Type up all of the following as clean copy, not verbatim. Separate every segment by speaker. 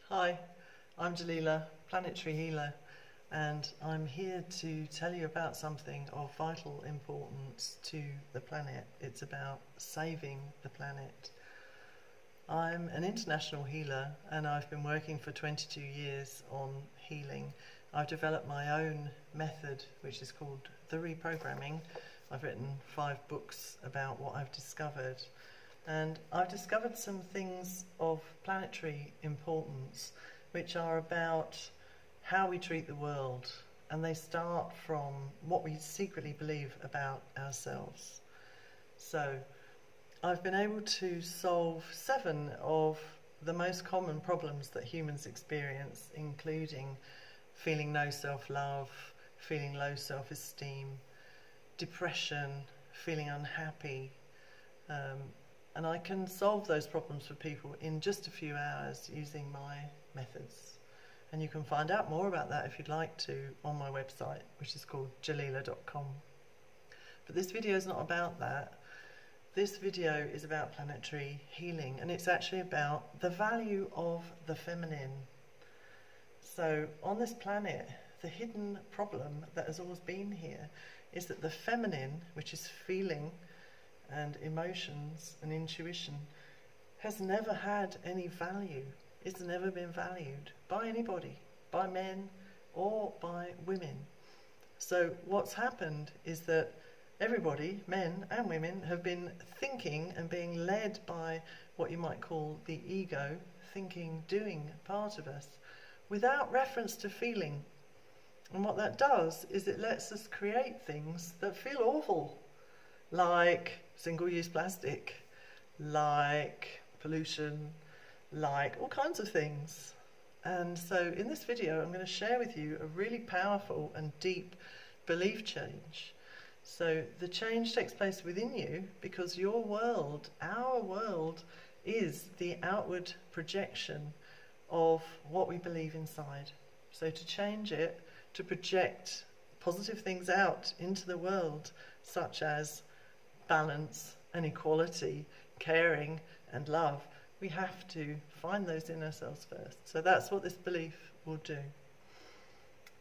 Speaker 1: Hi, I'm Jelila, Planetary Healer, and I'm here to tell you about something of vital importance to the planet. It's about saving the planet. I'm an international healer and I've been working for 22 years on healing. I've developed my own method, which is called the reprogramming. I've written 5 books about what I've discovered. And I've discovered some things of planetary importance which are about how we treat the world, and they start from what we secretly believe about ourselves. So I've been able to solve 7 of the most common problems that humans experience, including feeling no self-love, feeling low self-esteem, depression, feeling unhappy, and I can solve those problems for people in just a few hours using my methods. And you can find out more about that if you'd like to on my website, which is called jelila.com. But this video is not about that. This video is about planetary healing, and it's actually about the value of the feminine. So on this planet, the hidden problem that has always been here is that the feminine, which is feeling and emotions and intuition, has never had any value. It's never been valued by anybody, by men or by women. So what's happened is that everybody, men and women, have been thinking and being led by what you might call the ego, thinking, doing part of us, without reference to feeling. And what that does is it lets us create things that feel awful, like single-use plastic, like pollution, like all kinds of things. And so in this video I'm going to share with you a really powerful and deep belief change. So the change takes place within you because your world, our world, is the outward projection of what we believe inside. So to change it, to project positive things out into the world, such as balance and equality, caring and love, we have to find those in ourselves first. So that's what this belief will do.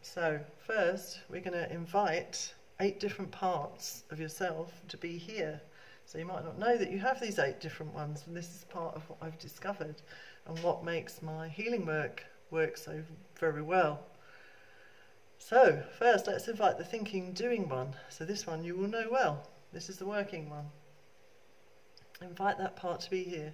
Speaker 1: So first we're going to invite 8 different parts of yourself to be here. So you might not know that you have these 8 different ones, and this is part of what I've discovered and what makes my healing work so very well. So first let's invite the thinking, doing one. So this one you will know well. This is the working one. Invite that part to be here.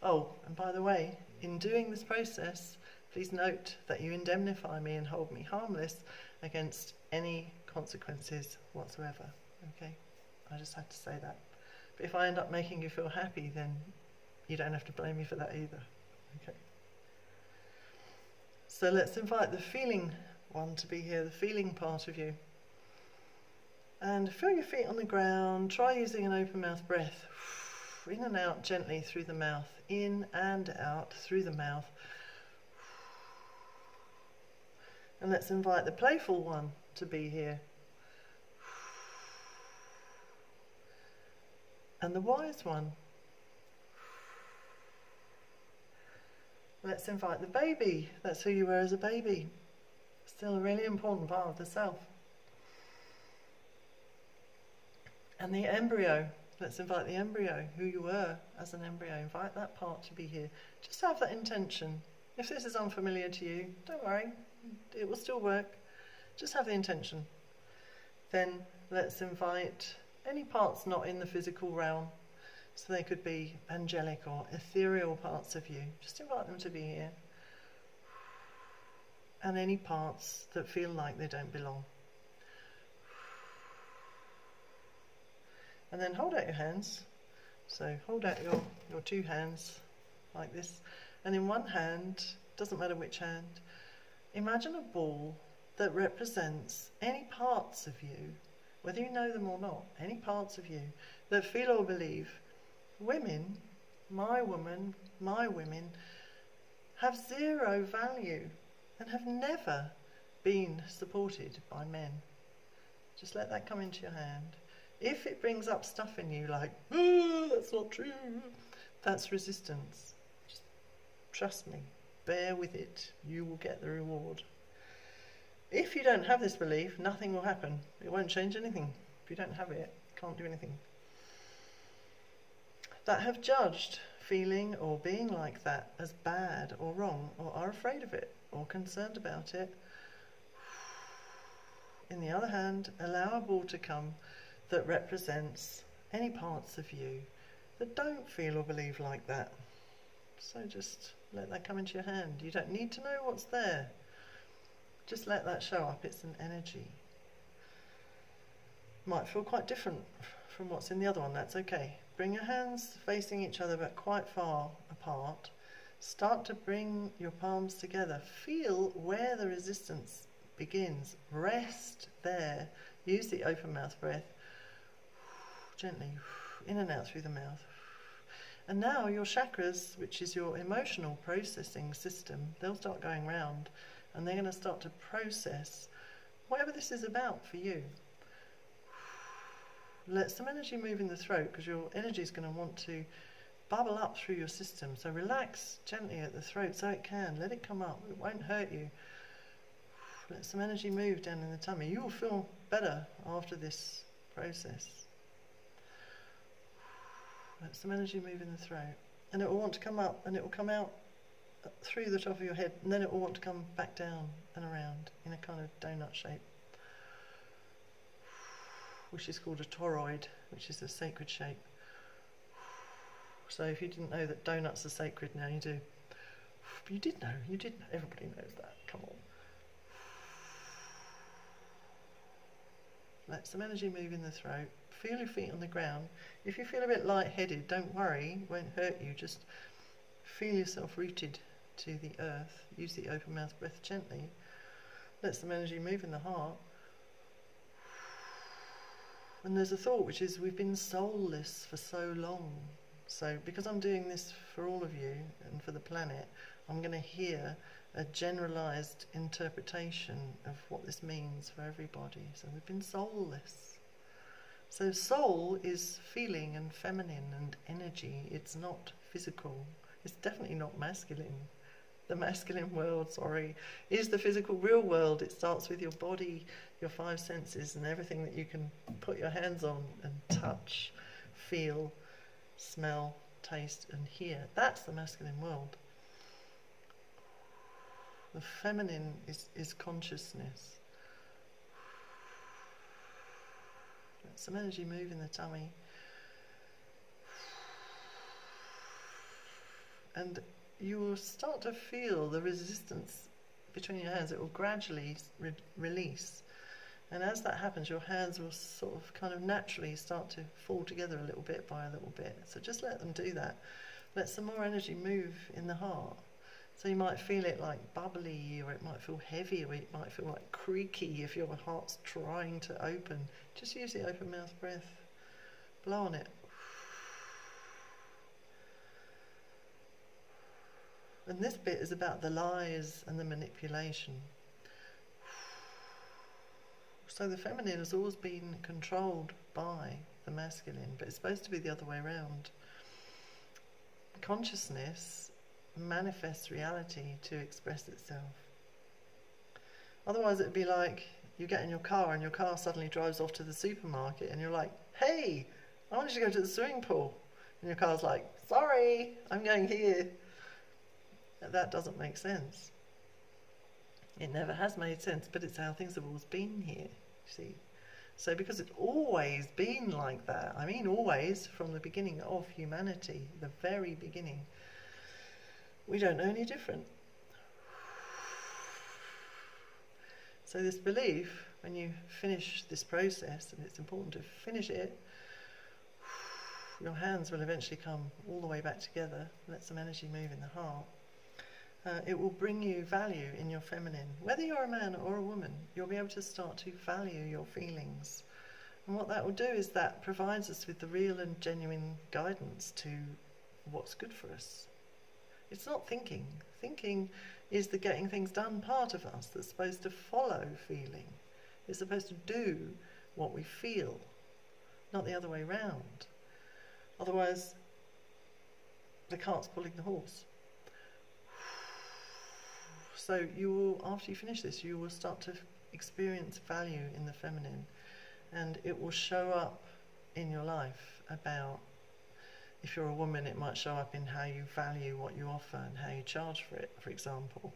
Speaker 1: Oh, and by the way, in doing this process, please note that you indemnify me and hold me harmless against any consequences whatsoever. Okay? I just had to say that. But if I end up making you feel happy, then you don't have to blame me for that either. Okay? So let's invite the feeling one to be here, the feeling part of you. And feel your feet on the ground. Try using an open mouth breath. In and out gently through the mouth. In and out through the mouth. And let's invite the playful one to be here. And the wise one. Let's invite the baby. That's who you were as a baby. Still a really important part of the self. And the embryo, let's invite the embryo, who you were as an embryo. Invite that part to be here. Just have that intention. If this is unfamiliar to you, don't worry, it will still work. Just have the intention. Then let's invite any parts not in the physical realm. So they could be angelic or ethereal parts of you. Just invite them to be here. And any parts that feel like they don't belong. And then hold out your hands. So hold out your 2 hands like this. And in one hand, doesn't matter which hand, imagine a ball that represents any parts of you, whether you know them or not, any parts of you that feel or believe women, my woman, my women, have 0 value and have never been supported by men. Just let that come into your hand. If it brings up stuff in you like, oh, that's not true, that's resistance. Just trust me, bear with it. You will get the reward. If you don't have this belief, nothing will happen. It won't change anything. If you don't have it, it can't do anything. That have judged feeling or being like that as bad or wrong, or are afraid of it, or concerned about it. In the other hand, allow a ball to come that represents any parts of you that don't feel or believe like that. So just let that come into your hand. You don't need to know what's there. Just let that show up. It's an energy. Might feel quite different from what's in the other one. That's okay. Bring your hands facing each other but quite far apart. Start to bring your palms together. Feel where the resistance begins. Rest there. Use the open mouth breath. Gently in and out through the mouth. And now your chakras, which is your emotional processing system, they'll start going round and they're going to start to process whatever this is about for you. Let some energy move in the throat, because your energy is going to want to bubble up through your system. So relax gently at the throat so it can. Let it come up. It won't hurt you. Let some energy move down in the tummy. You will feel better after this process. Let some energy move in the throat. And it will want to come up and it will come out through the top of your head, and then it will want to come back down and around in a kind of donut shape, which is called a toroid, which is a sacred shape. So if you didn't know that donuts are sacred, now you do. You did know, everybody knows that, come on. Let some energy move in the throat. Feel your feet on the ground. If you feel a bit lightheaded, don't worry, it won't hurt you. Just feel yourself rooted to the earth. Use the open mouth breath gently. Let some energy move in the heart. And there's a thought, which is we've been soulless for so long. So because I'm doing this for all of you and for the planet, I'm going to hear a generalized interpretation of what this means for everybody. So we've been soulless. So soul is feeling and feminine and energy. It's not physical. It's definitely not masculine. The masculine world, is the physical real world. It starts with your body, your five senses, and everything that you can put your hands on and touch, feel, smell, taste, and hear. That's the masculine world. The feminine is consciousness. Let some energy move in the tummy. And you will start to feel the resistance between your hands. It will gradually release. And as that happens, your hands will sort of kind of naturally start to fall together a little bit by a little bit. So just let them do that. Let some more energy move in the heart. So you might feel it like bubbly, or it might feel heavy, or it might feel like creaky if your heart's trying to open. Just use the open mouth breath. Blow on it. And this bit is about the lies and the manipulation. So the feminine has always been controlled by the masculine, but it's supposed to be the other way around. Consciousness manifests reality to express itself. Otherwise it would be like you get in your car and your car suddenly drives off to the supermarket and you're like, hey, I want you to go to the swimming pool. And your car's like, sorry, I'm going here. That doesn't make sense. It never has made sense, but it's how things have always been here, see. So because it's always been like that, I mean always, from the beginning of humanity, the very beginning, we don't know any different. So this belief, when you finish this process, and it's important to finish it, your hands will eventually come all the way back together. Let some energy move in the heart. It will bring you value in your feminine. Whether you're a man or a woman, you'll be able to start to value your feelings. And what that will do is that provides us with the real and genuine guidance to what's good for us. It's not thinking. Thinking is the getting things done part of us that's supposed to follow feeling. It's supposed to do what we feel, not the other way round. Otherwise, the cart's pulling the horse. So you will, after you finish this, you will start to experience value in the feminine, and it will show up in your life. About, if you're a woman, it might show up in how you value what you offer and how you charge for it, for example.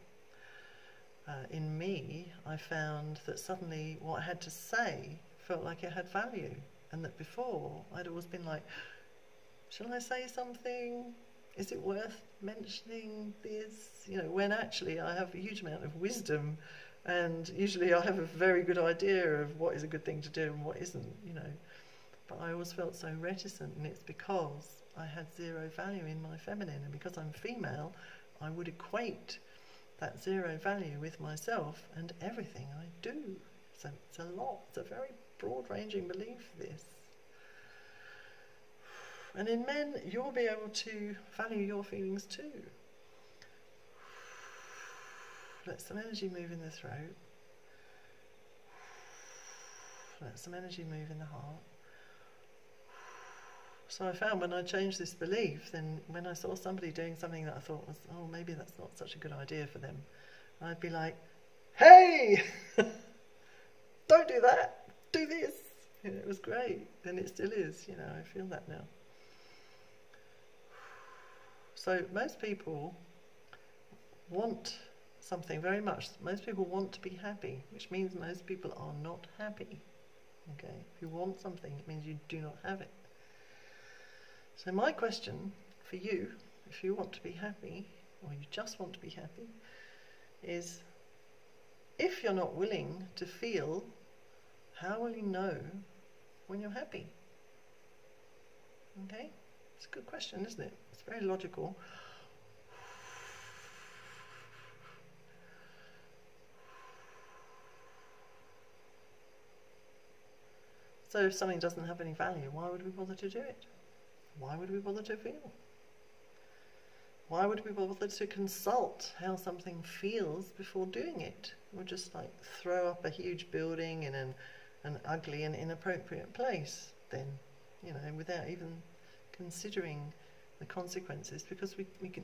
Speaker 1: In me, I found that suddenly what I had to say felt like it had value, and that before I'd always been like, shall I say something? Is it worth mentioning this? You know, when actually I have a huge amount of wisdom, and usually I have a very good idea of what is a good thing to do and what isn't, you know. But I always felt so reticent, and it's because I had zero value in my feminine, and because I'm female, I would equate that zero value with myself and everything I do. So it's a lot. It's a very broad-ranging belief, this. And in men, you'll be able to value your feelings too. Let some energy move in the throat. Let some energy move in the heart. So I found when I changed this belief, then when I saw somebody doing something that I thought was, oh, maybe that's not such a good idea for them, I'd be like, hey, don't do that, do this. You know, it was great, and it still is, you know, I feel that now. So most people want something very much. Most people want to be happy, which means most people are not happy. Okay, if you want something, it means you do not have it. So my question for you, if you want to be happy, or you just want to be happy, is, if you're not willing to feel, how will you know when you're happy? Okay? It's a good question, isn't it? It's very logical. So if something doesn't have any value, why would we bother to do it? Why would we bother to feel? Why would we bother to consult how something feels before doing it? Or just like throw up a huge building in an ugly and inappropriate place then, you know, without even considering the consequences, because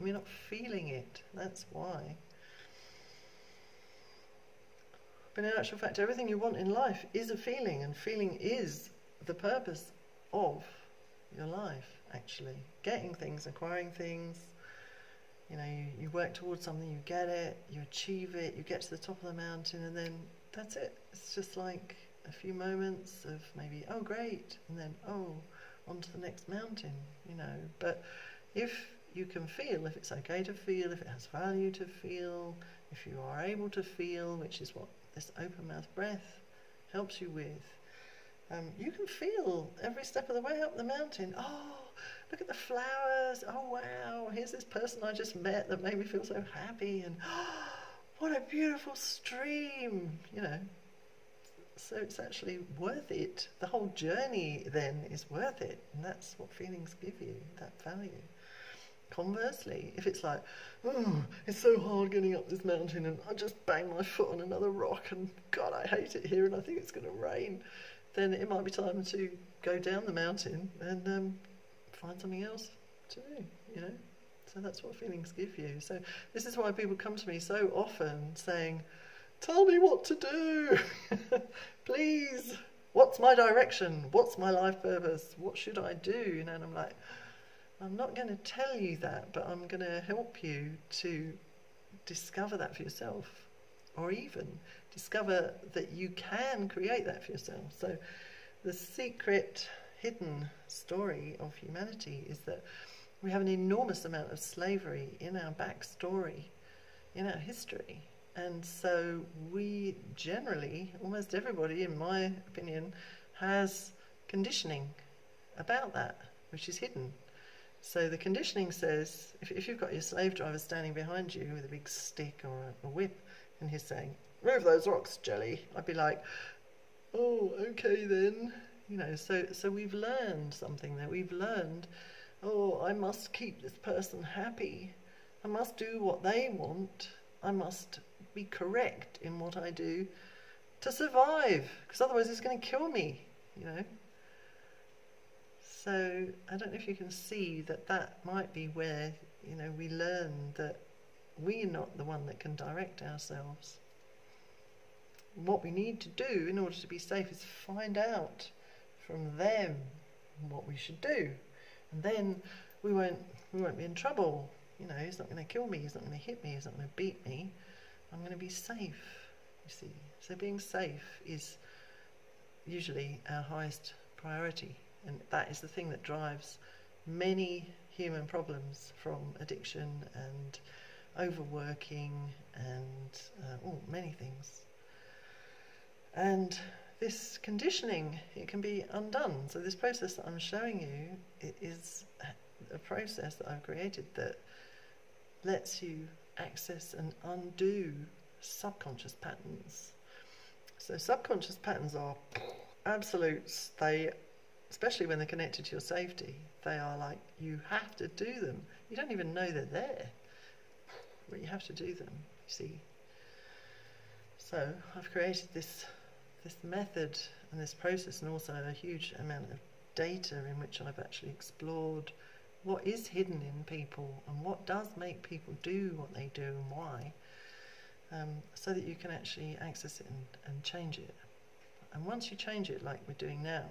Speaker 1: we're not feeling it. That's why. But in actual fact, everything you want in life is a feeling, and feeling is the purpose of your life, actually. Getting things, acquiring things, you know, you work towards something, you get it, you achieve it, you get to the top of the mountain, and then that's it. It's just like a few moments of maybe, oh great, and then, oh, on to the next mountain, you know. But if you can feel, if it's okay to feel, if it has value to feel, if you are able to feel, which is what this open mouth breath helps you with, you can feel every step of the way up the mountain. Oh, look at the flowers. Oh, wow, here's this person I just met that made me feel so happy. And oh, what a beautiful stream, you know. So it's actually worth it. The whole journey then is worth it. And that's what feelings give you, that value. Conversely, if it's like, oh, it's so hard getting up this mountain and I just bang my foot on another rock and God, I hate it here and I think it's going to rain, then it might be time to go down the mountain and find something else to do, you know. So that's what feelings give you. So this is why people come to me so often saying, tell me what to do. Please, what's my direction? What's my life purpose? What should I do? You know, and I'm like, I'm not going to tell you that, but I'm going to help you to discover that for yourself, or even discover that you can create that for yourself. So the secret hidden story of humanity is that we have an enormous amount of slavery in our backstory, in our history. And so we generally, almost everybody in my opinion, has conditioning about that, which is hidden. So the conditioning says, if you've got your slave driver standing behind you with a big stick or a whip, and he's saying, move those rocks, Jelly, I'd be like, oh, okay then. You know, so we've learned something there. We've learned, oh, I must keep this person happy. I must do what they want. I must be correct in what I do to survive, because otherwise it's going to kill me, you know. So I don't know if you can see that that might be where, you know, we learn that we're not the one that can direct ourselves. What we need to do in order to be safe is find out from them what we should do, and then we won't be in trouble. You know, he's not going to kill me, he's not going to hit me, he's not going to beat me. I'm going to be safe, you see. So being safe is usually our highest priority, and that is the thing that drives many human problems, from addiction and overworking and many things. And this conditioning, it can be undone. So this process that I'm showing you, it is a process that I've created that lets you access and undo subconscious patterns. So subconscious patterns are absolutes. They, especially when they're connected to your safety, they are like, you have to do them. You don't even know they're there, but you have to do them, you see. So I've created this method and this process, and also a huge amount of data in which I've actually explored what is hidden in people and what does make people do what they do and why, so that you can actually access it and change it. And once you change it, like we're doing now,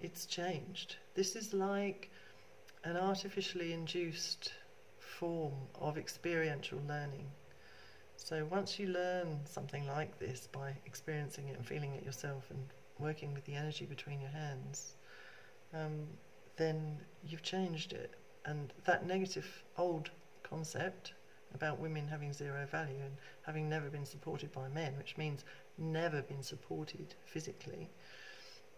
Speaker 1: it's changed. This is like an artificially induced form of experiential learning. So once you learn something like this by experiencing it and feeling it yourself and working with the energy between your hands, then you've changed it. And that negative old concept about women having zero value and having never been supported by men, which means never been supported physically,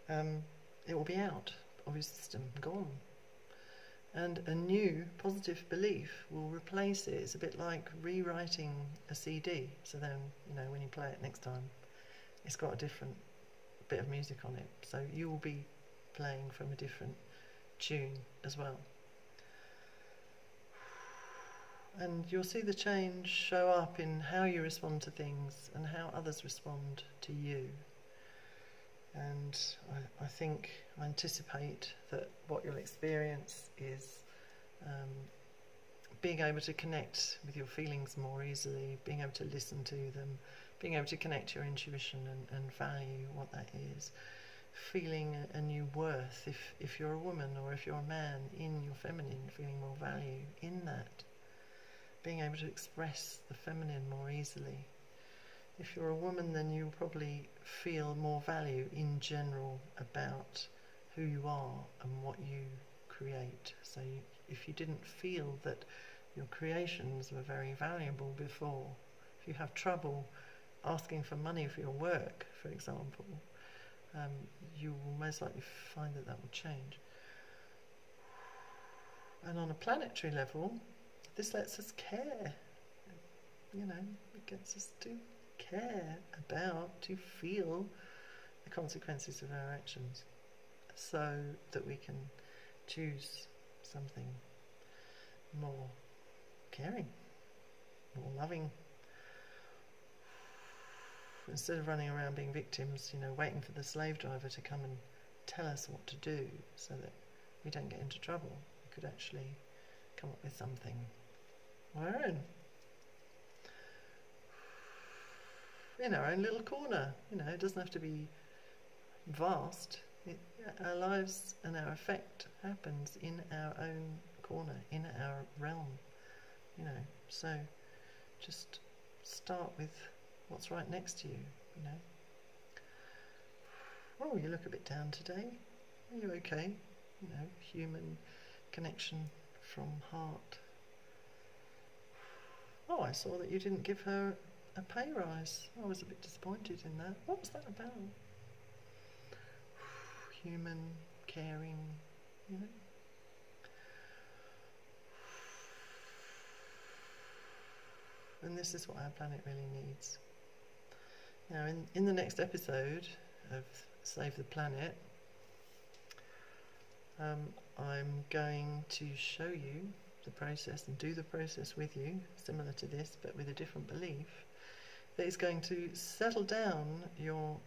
Speaker 1: it will be out of your system, gone. And a new positive belief will replace it. It's a bit like rewriting a CD. So then, you know, when you play it next time, it's got a different bit of music on it. So you will be playing from a different tune as well. And you'll see the change show up in how you respond to things and how others respond to you. And I anticipate that what you'll experience is being able to connect with your feelings more easily, being able to listen to them, being able to connect to your intuition and value what that is, feeling a new worth if you're a woman, or if you're a man, in your feminine, feeling more value in that, being able to express the feminine more easily. If you're a woman, then you'll probably feel more value in general about who you are and what you create. So if you didn't feel that your creations were very valuable before, if you have trouble asking for money for your work, for example, you will most likely find that will change. And on a planetary level, this lets us care. You know, it gets us to care about, to feel the consequences of our actions, so that we can choose something more caring, more loving, instead of running around being victims, you know, waiting for the slave driver to come and tell us what to do so that we don't get into trouble. We could actually come up with something of our own, in our own little corner. You know, it doesn't have to be vast. Our lives and our effect happens in our own corner, in our realm, you know. So just start with what's right next to you, you know. Oh, you look a bit down today. Are you okay? You know, human connection from heart. Oh, I saw that you didn't give her a pay rise. I was a bit disappointed in that. What was that about? Human, caring, you know. And this is what our planet really needs. Now, in the next episode of Save the Planet, I'm going to show you the process and do the process with you, similar to this, but with a different belief, that is going to settle down your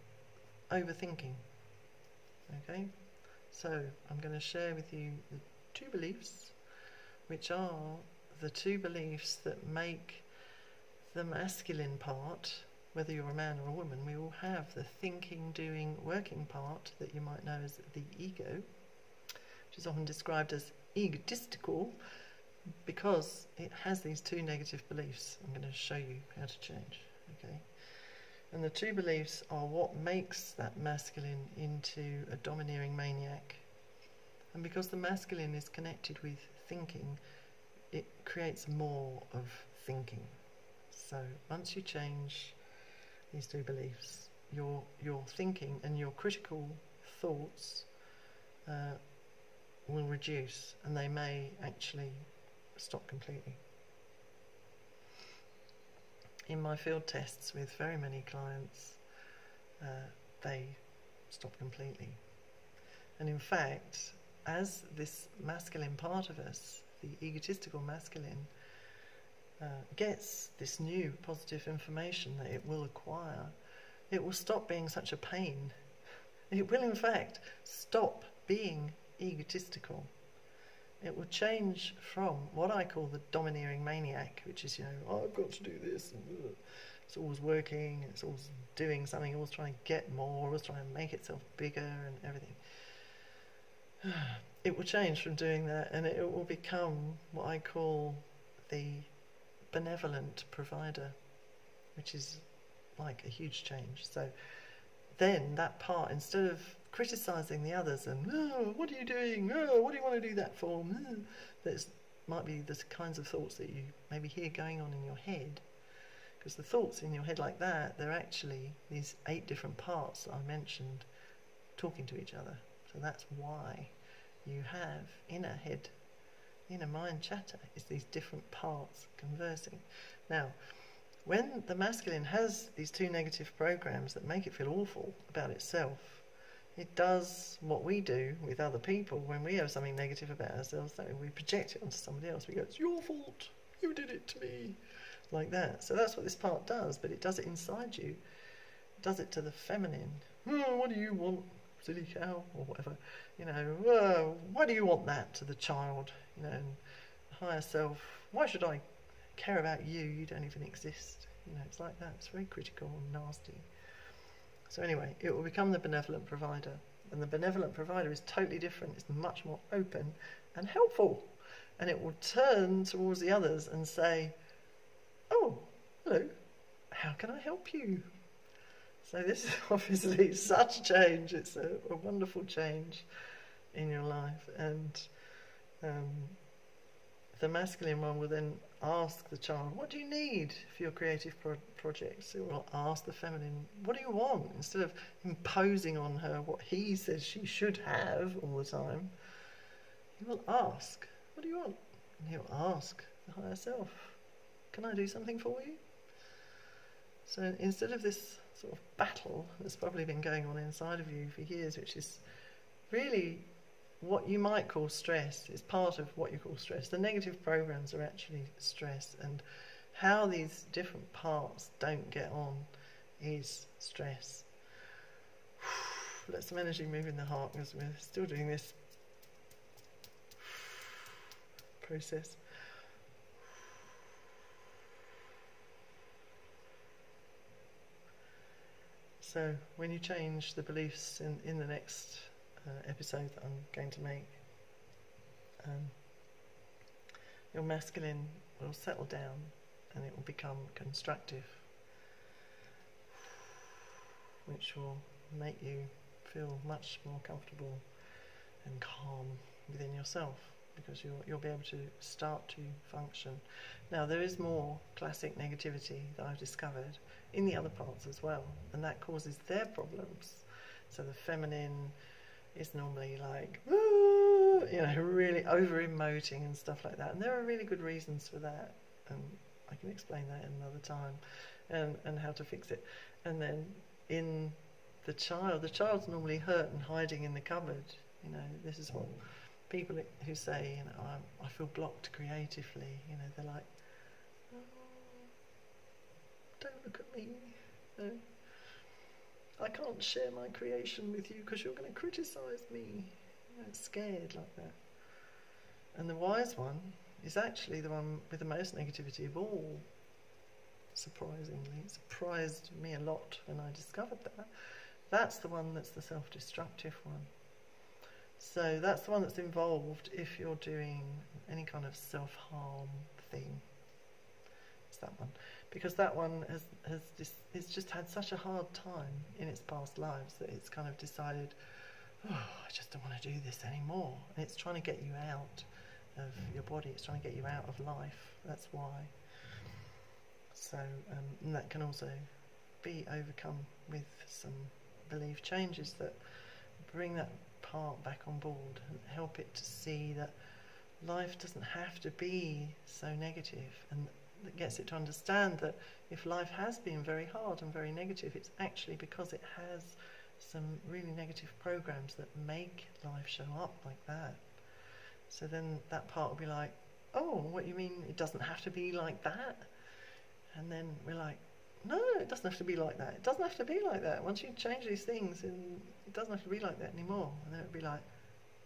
Speaker 1: overthinking. Okay? So I'm going to share with you the two beliefs, which are the two beliefs that make the masculine part, whether you're a man or a woman, we all have the thinking, doing, working part that you might know as the ego, which is often described as egotistical because it has these two negative beliefs. I'm going to show you how to change. Okay, and the two beliefs are what makes that masculine into a domineering maniac. And because the masculine is connected with thinking, it creates more of thinking. So once you change these two beliefs, your thinking and your critical thoughts will reduce, and they may actually stop completely. In my field tests with very many clients, they stop completely. And in fact, as this masculine part of us, the egotistical masculine, gets this new positive information that it will acquire, it will stop being such a pain. It will in fact stop being egotistical. It will change from what I call the domineering maniac, which is, oh, I've got to do this, and it's always working, it's always doing something, always trying to get more, always trying to make itself bigger and everything. It will change from doing that, and it will become what I call the benevolent provider, which is like a huge change. So then that part, instead of criticising the others and, oh, what are you doing? Oh, what do you want to do that for? That might be the kinds of thoughts that you maybe hear going on in your head. Because the thoughts in your head like that, they're actually these 8 different parts that I mentioned talking to each other. So that's why you have inner head, inner mind chatter. It's these different parts conversing. Now, when the masculine has these two negative programs that make it feel awful about itself, it does what we do with other people when we have something negative about ourselves. So we project it onto somebody else. We go, it's your fault, you did it to me, like that. So that's what this part does, but it does it inside you. It does it to the feminine. Oh, what do you want, silly cow, or whatever. Why do you want that, to the child? And the higher self, why should I care about you? You don't even exist. It's like that. It's very critical and nasty. So anyway, it will become the benevolent provider, and the benevolent provider is totally different. It's much more open and helpful, and it will turn towards the others and say, oh, hello, how can I help you? So this is obviously such a change. It's a wonderful change in your life, and the masculine one will then ask the child, what do you need for your creative projects? It will ask the feminine, what do you want? Instead of imposing on her what he says she should have all the time, he will ask, what do you want? And he'll ask the higher self, can I do something for you? So instead of this sort of battle that's probably been going on inside of you for years, which is really what you might call stress, is part of what you call stress. The negative programs are actually stress, and how these different parts don't get on is stress. Let some energy move in the heart, because we're still doing this process. So when you change the beliefs in the next episode that I'm going to make, your masculine will settle down and it will become constructive, which will make you feel much more comfortable and calm within yourself, because you'll be able to start to function. Now, there is more classic negativity that I've discovered in the other parts as well, and that causes their problems. So the feminine is normally like, really over-emoting and stuff like that, and there are really good reasons for that, and I can explain that in another time, and how to fix it. And then in the child's normally hurt and hiding in the cupboard. This is what people who say, I feel blocked creatively, they're like, oh, don't look at me, I can't share my creation with you because you're going to criticise me. Scared like that. And the wise one is actually the one with the most negativity of all, surprisingly. It surprised me a lot when I discovered that. That's the one that's the self-destructive one. So that's the one that's involved if you're doing any kind of self-harm thing. It's that one. Because that one it's just had such a hard time in its past lives that it's kind of decided, oh, I just don't want to do this anymore. And it's trying to get you out of your body. It's trying to get you out of life. That's why. So and that can also be overcome with some belief changes that bring that part back on board and help it to see that life doesn't have to be so negative, and that gets it to understand that if life has been very hard and very negative, it's actually because it has some really negative programs that make life show up like that. So then that part will be like, oh, what, you mean it doesn't have to be like that? And then we're like, no, it doesn't have to be like that. It doesn't have to be like that. Once you change these things, it doesn't have to be like that anymore. And then it'll be like,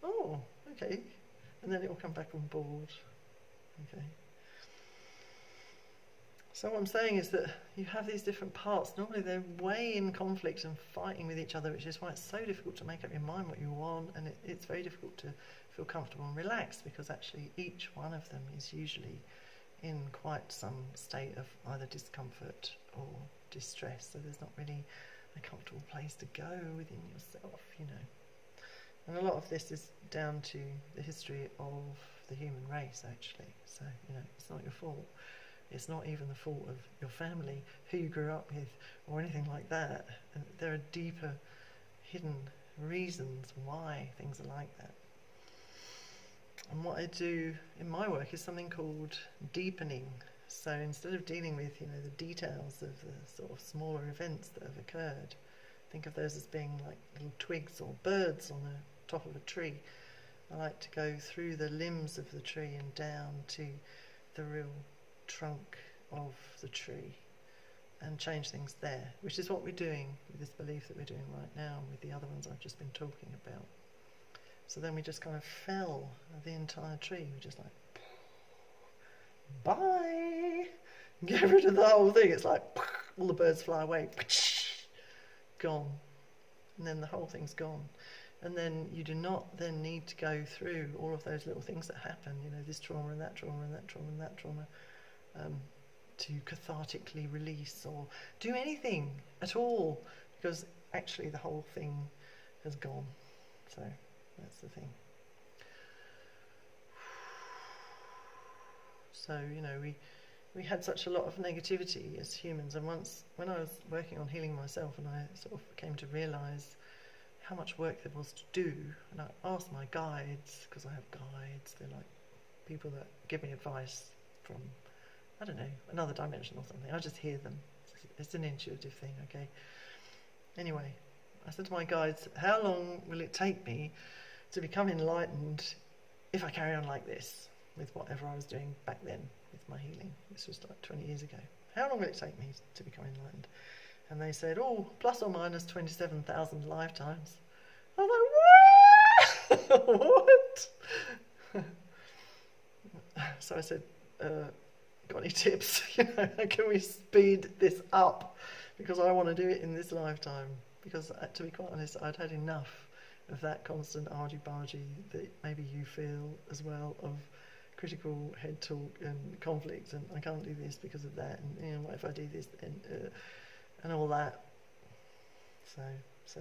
Speaker 1: oh, okay. And then it will come back on board. Okay. So what I'm saying is that you have these different parts. Normally they're way in conflict and fighting with each other, which is why it's so difficult to make up your mind what you want, and it's very difficult to feel comfortable and relaxed, because actually each one of them is usually in quite some state of either discomfort or distress. So there's not really a comfortable place to go within yourself, you know. And a lot of this is down to the history of the human race, actually. So, you know, it's not your fault. It's not even the fault of your family, who you grew up with, or anything like that. And there are deeper, hidden reasons why things are like that. And what I do in my work is something called deepening. So instead of dealing with, you know, the details of the sort of smaller events that have occurred, think of those as being like little twigs or birds on the top of a tree. I like to go through the limbs of the tree and down to the real trunk of the tree and change things there, which is what we're doing with this belief that we're doing right now with the other ones I've just been talking about. So then we just kind of fell the entire tree. We're just like, bye! Get rid of the whole thing. It's like, all the birds fly away. Gone. And then the whole thing's gone. And then you do not then need to go through all of those little things that happen, you know, this trauma and that trauma and that trauma and that trauma, to cathartically release or do anything at all, because actually the whole thing has gone. So that's the thing. So, you know, we had such a lot of negativity as humans, and once when I was working on healing myself and I sort of came to realise how much work there was to do, and I asked my guides, because I have guides, they're like people that give me advice from, I don't know, another dimension or something. I just hear them. It's an intuitive thing, okay? Anyway, I said to my guides, how long will it take me to become enlightened if I carry on like this with whatever I was doing back then with my healing? This was like 20 years ago. How long will it take me to become enlightened? And they said, oh, plus or minus 27,000 lifetimes. I was like, what? What? So I said, got any tips? You know, how can we speed this up? Because I want to do it in this lifetime. Because to be quite honest, I'd had enough of that constant argy-bargy that maybe you feel as well, of critical head talk and conflict, and I can't do this because of that, and you know, what if I do this, and all that. So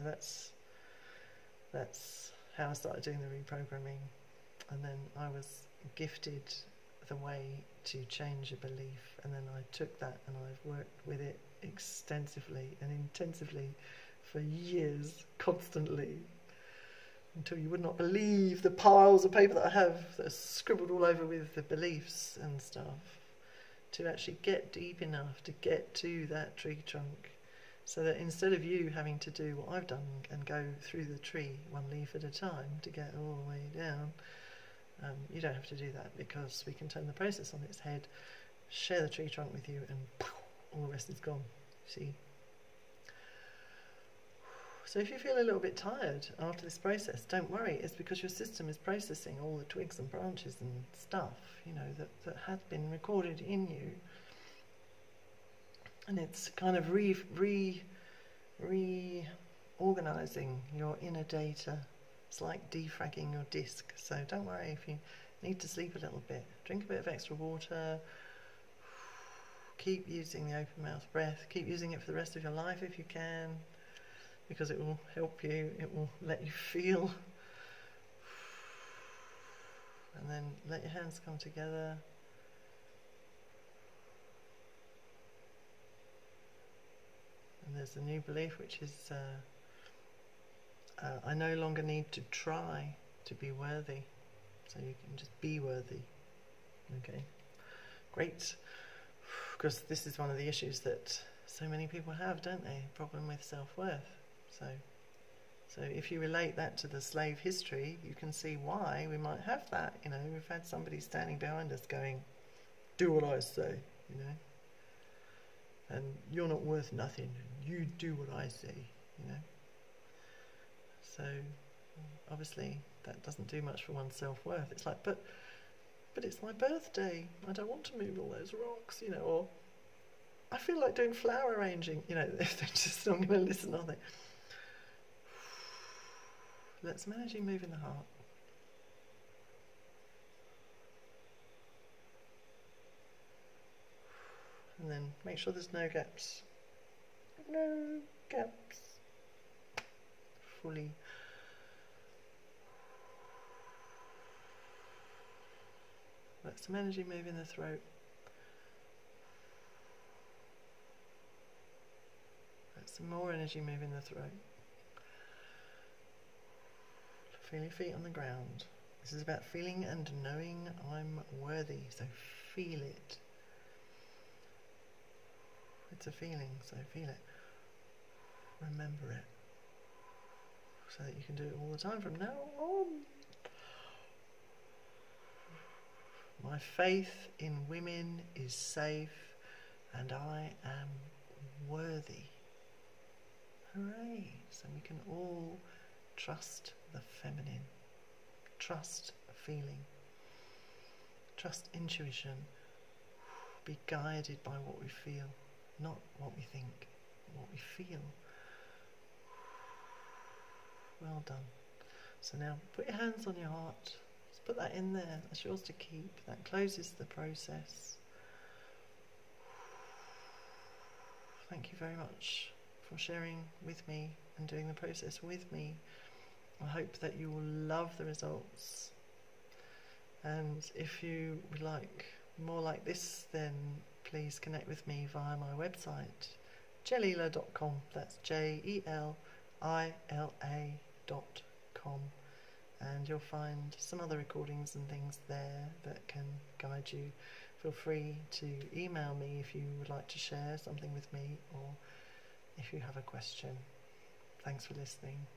Speaker 1: that's how I started doing the reprogramming, and then I was gifted the way to change a belief, and then I took that and I've worked with it extensively and intensively for years, constantly, until you would not believe the piles of paper that I have that are scribbled all over with the beliefs and stuff, to actually get deep enough to get to that tree trunk, so that instead of you having to do what I've done and go through the tree one leaf at a time to get all the way down, you don't have to do that, because we can turn the process on its head, share the tree trunk with you, and all the rest is gone. See? So if you feel a little bit tired after this process, don't worry. It's because your system is processing all the twigs and branches and stuff, you know, that had been recorded in you. And it's kind of reorganizing your inner data. It's like defragging your disk. So don't worry if you need to sleep a little bit. Drink a bit of extra water. Keep using the open mouth breath. Keep using it for the rest of your life if you can, because it will help you. It will let you feel. And then let your hands come together. And there's a new belief, which is I no longer need to try to be worthy, so you can just be worthy. Okay, great, because this is one of the issues that so many people have, don't they? Problem with self-worth. So if you relate that to the slave history, you can see why we might have that. You know, we've had somebody standing behind us going, "Do what I say," you know. And you're not worth nothing. You do what I say, you know. So obviously that doesn't do much for one's self-worth. It's like, but it's my birthday. I don't want to move all those rocks, you know. Or I feel like doing flower arranging. You know, they're just not going to listen, are they? Let's manage moving the heart. And then make sure there's no gaps. No gaps. Fully. Let some energy move in the throat. Let some more energy move in the throat. Feel your feet on the ground. This is about feeling and knowing I'm worthy. So feel it. It's a feeling, so feel it. Remember it. So that you can do it all the time from now on. My faith in women is safe and I am worthy. Hooray! So we can all trust the feminine. Trust feeling. Trust intuition. Be guided by what we feel. Not what we think, what we feel. Well done. So now put your hands on your heart. Just put that in there. That's yours to keep. That closes the process. Thank you very much for sharing with me and doing the process with me. I hope that you will love the results. And if you would like more like this, then please connect with me via my website, jelila.com. That's JELILA.com. And you'll find some other recordings and things there that can guide you. Feel free to email me if you would like to share something with me, or if you have a question. Thanks for listening.